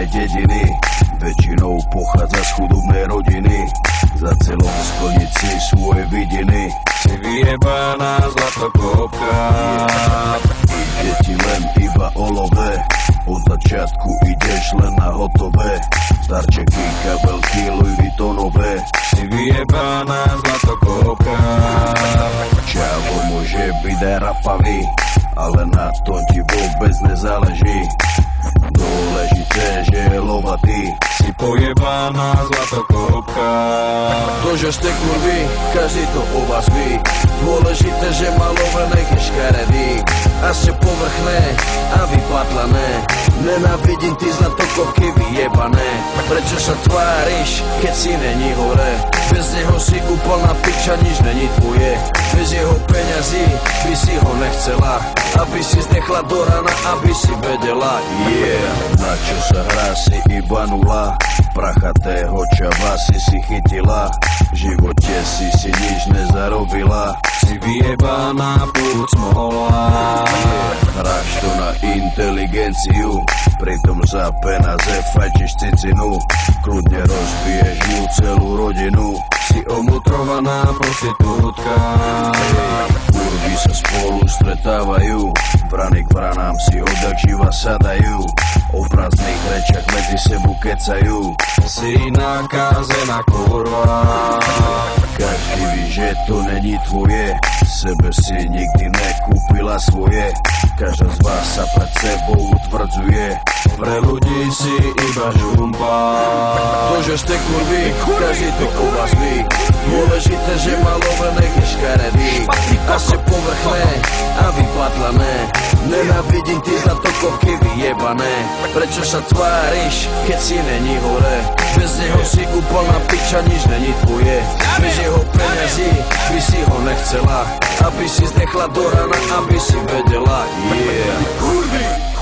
malej dediny, väčšinou pochádza z chudobnej rodiny. Za celom splniť si svoje vidiny. Si vyjebaná zlatokopka. Ide ti len iba o love, od začiatku ideš len na hotové. Starčeky, kabelky, Louis Vuittonové. Si vyjebaná zlatokopka. Čavo môže byť aj rapavý, ale na to ti vôbec nezáleží. Dôležité, že je lovatý. Si pojebaná zlatokopka. To, že ste kurvy, každý to o vás ví. Dôležité, že malovené je škaredý. A ste povrchné a vypatlané. Nenávidím ty zlatokopky vyjebané. Prečo sa tváriš, keď si není hore? Bez neho si úplná piča, nič není tvoje. Bez jeho peňazí by si ho nechcela, aby si zdechla do rana, aby si vedela. Yeah, na čo sa hrá, si iba nula. Prachatého čava si chytila. V živote si nič nezarobila. Si vyjebaná púd smola. Hráš to na inteligenciu, pritom za peniaze fajčiš cicinu. Kľudne rozbiješ mu celú rodinu. Si omutrovaná prostitútka. Kurvy sa spolu stretávajú, vrany k vranám si odjak živa sadajú. O prázdnych rečiach medzi sebou kecajú. Si nakázená kurva. Každý ví, že to není tvoje, sebe si nikdy nekúpila svoje. Každá z vás sa pred sebou utvrdzuje. Pre ľudí si iba žumpa. To, že ste kurvy, každý to o vás ví. Dôležité, že malovené je škaredý. A ste povrchné a vypatlané. Nenávidím ty zlatokopky vyjebané. Prečo sa tváriš, keď si není hore? Bez neho si úplná piča, nič není tvoje. Bez jeho peňazí by si ho nechcela, aby si zdechla do rana, aby si vedela. Yeah. Kurvy!